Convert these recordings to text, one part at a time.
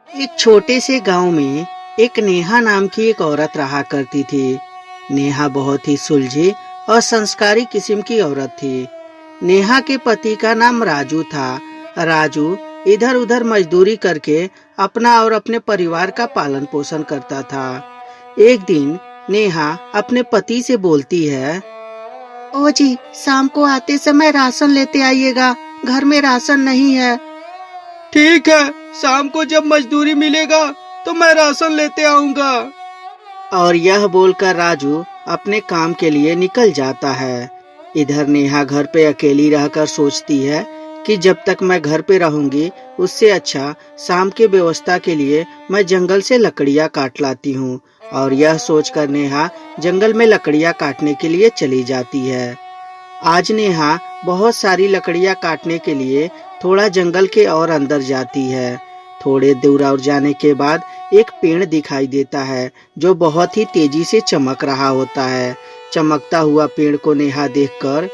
एक छोटे से गांव में एक नेहा नाम की एक औरत रहा करती थी। नेहा बहुत ही सुलझी और संस्कारी किस्म की औरत थी। नेहा के पति का नाम राजू था। राजू इधर उधर मजदूरी करके अपना और अपने परिवार का पालन पोषण करता था। एक दिन नेहा अपने पति से बोलती है, ओ जी, शाम को आते समय राशन लेते आइएगा, घर में राशन नहीं है। ठीक है, शाम को जब मजदूरी मिलेगा तो मैं राशन लेते आऊंगा। और यह बोलकर राजू अपने काम के लिए निकल जाता है। इधर नेहा घर पे अकेली रहकर सोचती है कि जब तक मैं घर पे रहूंगी उससे अच्छा शाम के व्यवस्था के लिए मैं जंगल से लकड़ियाँ काट लाती हूँ। और यह सोचकर नेहा जंगल में लकड़ियाँ काटने के लिए चली जाती है। आज नेहा बहुत सारी लकड़ियाँ काटने के लिए थोड़ा जंगल के और अंदर जाती है। थोड़े दूर और जाने के बाद एक पेड़ दिखाई देता है जो बहुत ही तेजी से चमक रहा होता है। चमकता हुआ पेड़ को नेहा देखकर,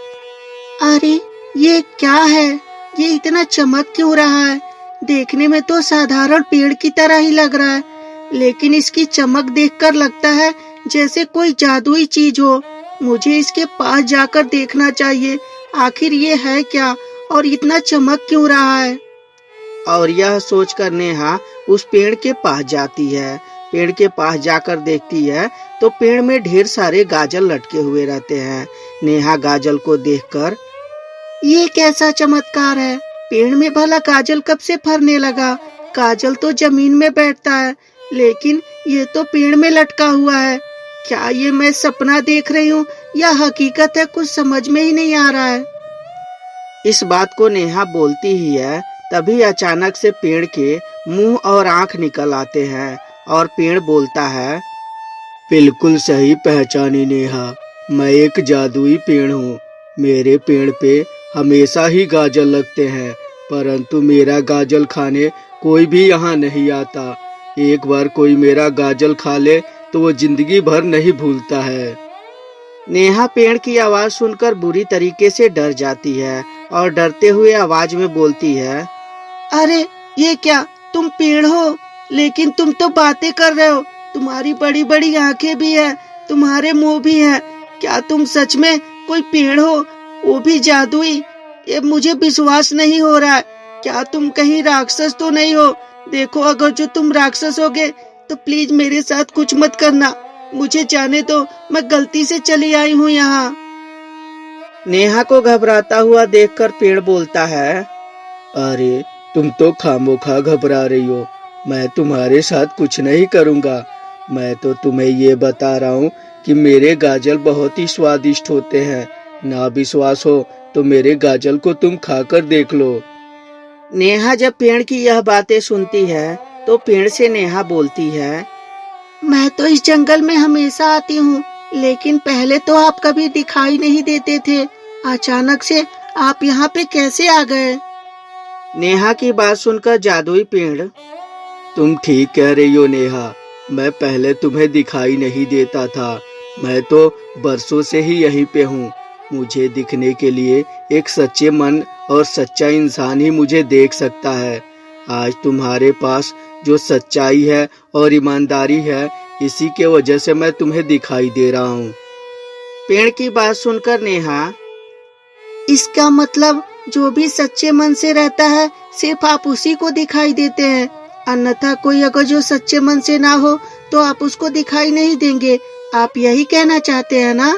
अरे ये क्या है? ये इतना चमक क्यों रहा है? देखने में तो साधारण पेड़ की तरह ही लग रहा है, लेकिन इसकी चमक देखकर लगता है जैसे कोई जादुई चीज हो। मुझे इसके पास जाकर देखना चाहिए, आखिर ये है क्या और इतना चमक क्यों रहा है? और यह सोचकर नेहा उस पेड़ के पास जाती है। पेड़ के पास जाकर देखती है तो पेड़ में ढेर सारे गाजर लटके हुए रहते हैं। नेहा गाजर को देखकर, ये कैसा चमत्कार है? पेड़ में भला गाजर कब से फरने लगा? गाजर तो जमीन में बैठता है, लेकिन ये तो पेड़ में लटका हुआ है। क्या ये मैं सपना देख रही हूँ या हकीकत है? कुछ समझ में ही नहीं आ रहा है। इस बात को नेहा बोलती ही है, तभी अचानक से पेड़ के मुंह और आंख निकल आते हैं और पेड़ बोलता है, बिल्कुल सही पहचानी नेहा, मैं एक जादुई पेड़ हूँ। मेरे पेड़ पे हमेशा ही गाजर लगते हैं, परंतु मेरा गाजर खाने कोई भी यहाँ नहीं आता। एक बार कोई मेरा गाजर खा ले तो वो जिंदगी भर नहीं भूलता है। नेहा पेड़ की आवाज सुनकर बुरी तरीके से डर जाती है और डरते हुए आवाज में बोलती है, अरे ये क्या? तुम पेड़ हो, लेकिन तुम तो बातें कर रहे हो। तुम्हारी बड़ी बड़ी आंखें भी है, तुम्हारे मुंह भी है। क्या तुम सच में कोई पेड़ हो, वो भी जादुई? ये मुझे विश्वास नहीं हो रहा है। क्या तुम कहीं राक्षस तो नहीं हो? देखो, अगर जो तुम राक्षस होगे तो प्लीज मेरे साथ कुछ मत करना, मुझे जाने दो, मैं गलती से चली आई हूँ यहाँ। नेहा को घबराता हुआ देखकर पेड़ बोलता है, अरे तुम तो खामोखा घबरा रही हो, मैं तुम्हारे साथ कुछ नहीं करूँगा। मैं तो तुम्हें ये बता रहा हूँ कि मेरे गाजर बहुत ही स्वादिष्ट होते हैं। ना विश्वास हो तो मेरे गाजर को तुम खाकर देख लो। नेहा जब पेड़ की यह बातें सुनती है तो पेड़ से नेहा बोलती है, मैं तो इस जंगल में हमेशा आती हूँ, लेकिन पहले तो आप कभी दिखाई नहीं देते थे। अचानक से आप यहाँ पे कैसे आ गए? नेहा की बात सुनकर जादुई पेड़, तुम ठीक कह रही हो नेहा, मैं पहले तुम्हें दिखाई नहीं देता था। मैं तो बरसों से ही यहीं पे हूँ। मुझे दिखने के लिए एक सच्चे मन और सच्चा इंसान ही मुझे देख सकता है। आज तुम्हारे पास जो सच्चाई है और ईमानदारी है, इसी के वजह से मैं तुम्हें दिखाई दे रहा हूँ। पेड़ की बात सुनकर नेहा, इसका मतलब जो भी सच्चे मन से रहता है सिर्फ आप उसी को दिखाई देते हैं, अन्यथा कोई अगर जो सच्चे मन से ना हो तो आप उसको दिखाई नहीं देंगे। आप यही कहना चाहते हैं ना?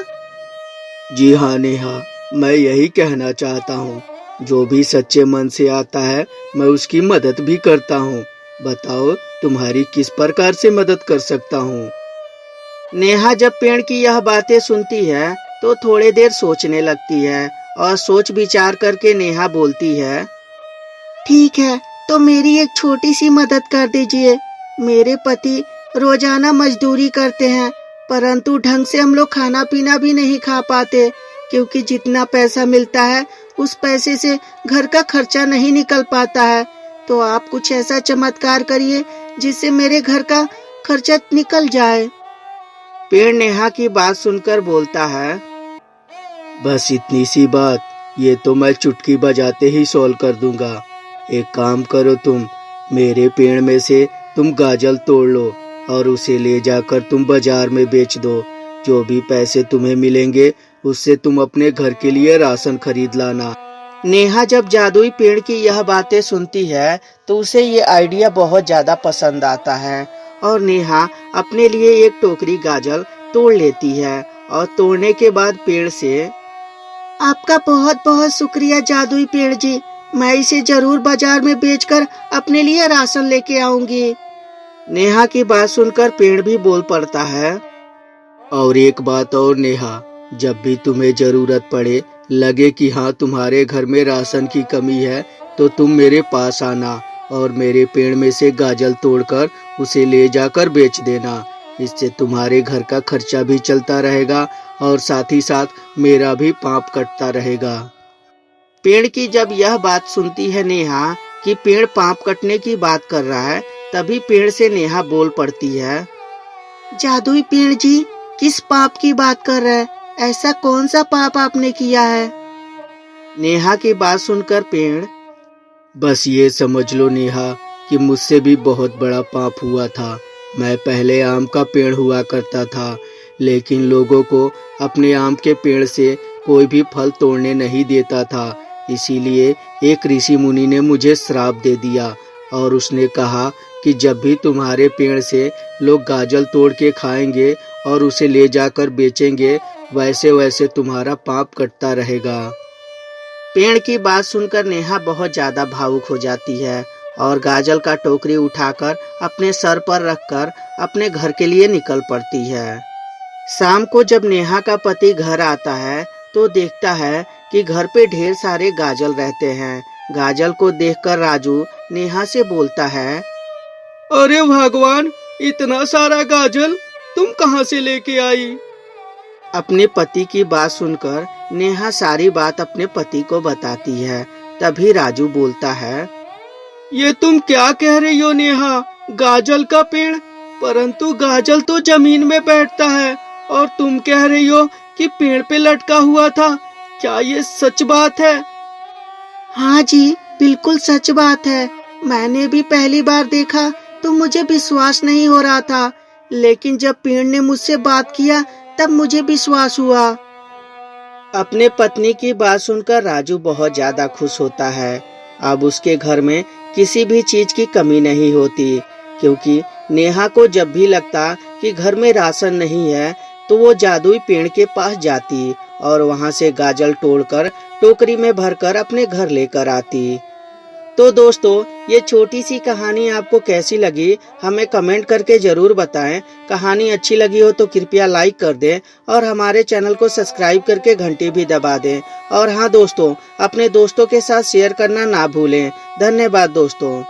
जी हाँ नेहा, मैं यही कहना चाहता हूँ। जो भी सच्चे मन से आता है मैं उसकी मदद भी करता हूँ। बताओ तुम्हारी किस प्रकार से मदद कर सकता हूँ? नेहा जब पेड़ की यह बातें सुनती है तो थोड़ी देर सोचने लगती है और सोच विचार करके नेहा बोलती है, ठीक है, तो मेरी एक छोटी सी मदद कर दीजिए। मेरे पति रोजाना मजदूरी करते हैं, परंतु ढंग से हम लोग खाना पीना भी नहीं खा पाते, क्योंकि जितना पैसा मिलता है उस पैसे से घर का खर्चा नहीं निकल पाता है। तो आप कुछ ऐसा चमत्कार करिए जिससे मेरे घर का खर्चा निकल जाए। पेड़ नेहा की बात सुनकर बोलता है, बस इतनी सी बात, ये तो मैं चुटकी बजाते ही सॉल्व कर दूंगा। एक काम करो तुम, मेरे पेड़ में से तुम गाजल तोड़ लो और उसे ले जाकर तुम बाजार में बेच दो। जो भी पैसे तुम्हें मिलेंगे उससे तुम अपने घर के लिए राशन खरीद लाना। नेहा जब जादुई पेड़ की यह बातें सुनती है तो उसे ये आइडिया बहुत ज्यादा पसंद आता है और नेहा अपने लिए एक टोकरी गाजल तोड़ लेती है और तोड़ने के बाद पेड़ से, आपका बहुत बहुत शुक्रिया जादुई पेड़ जी, मैं इसे जरूर बाजार में बेचकर अपने लिए राशन लेके आऊंगी। नेहा की बात सुनकर पेड़ भी बोल पड़ता है, और एक बात और नेहा, जब भी तुम्हें जरूरत पड़े, लगे कि हाँ तुम्हारे घर में राशन की कमी है, तो तुम मेरे पास आना और मेरे पेड़ में से गाजल तोड़कर उसे ले जाकर बेच देना। इससे तुम्हारे घर का खर्चा भी चलता रहेगा और साथ ही साथ मेरा भी पाप कटता रहेगा। पेड़ की जब यह बात सुनती है नेहा कि पेड़ पाप कटने की बात कर रहा है, तभी पेड़ से नेहा बोल पड़ती है, जादुई पेड़ जी, किस पाप की बात कर रहे हैं? ऐसा कौन सा पाप आपने किया है? नेहा की बात सुनकर पेड़, बस ये समझ लो नेहा कि मुझसे भी बहुत बड़ा पाप हुआ था। मैं पहले आम का पेड़ हुआ करता था, लेकिन लोगों को अपने आम के पेड़ से कोई भी फल तोड़ने नहीं देता था। इसीलिए एक ऋषि मुनि ने मुझे श्राप दे दिया और उसने कहा कि जब भी तुम्हारे पेड़ से लोग गाजल तोड़ के खाएंगे और उसे ले जाकर बेचेंगे, वैसे वैसे तुम्हारा पाप कटता रहेगा। पेड़ की बात सुनकर नेहा बहुत ज्यादा भावुक हो जाती है और गाजल का टोकरी उठाकर अपने सर पर रखकर अपने घर के लिए निकल पड़ती है। शाम को जब नेहा का पति घर आता है तो देखता है कि घर पे ढेर सारे गाजल रहते हैं। गाजल को देखकर राजू नेहा से बोलता है, अरे भगवान, इतना सारा गाजल तुम कहाँ से लेके आई? अपने पति की बात सुनकर नेहा सारी बात अपने पति को बताती है। तभी राजू बोलता है, ये तुम क्या कह रही हो नेहा? गाजल का पेड़? परंतु गाजल तो जमीन में बैठता है और तुम कह रही हो कि पेड़ पे लटका हुआ था। क्या ये सच बात है? हाँ जी, बिल्कुल सच बात है। मैंने भी पहली बार देखा तो मुझे विश्वास नहीं हो रहा था, लेकिन जब पेड़ ने मुझसे बात किया तब मुझे विश्वास हुआ। अपने पत्नी की बात सुनकर राजू बहुत ज्यादा खुश होता है। अब उसके घर में किसी भी चीज की कमी नहीं होती, क्योंकि नेहा को जब भी लगता कि घर में राशन नहीं है तो वो जादुई पेड़ के पास जाती और वहां से गाजल तोड़कर टोकरी में भरकर अपने घर लेकर आती। तो दोस्तों, ये छोटी सी कहानी आपको कैसी लगी हमें कमेंट करके जरूर बताएं। कहानी अच्छी लगी हो तो कृपया लाइक कर दें और हमारे चैनल को सब्सक्राइब करके घंटी भी दबा दें। और हाँ दोस्तों, अपने दोस्तों के साथ शेयर करना ना भूलें। धन्यवाद दोस्तों।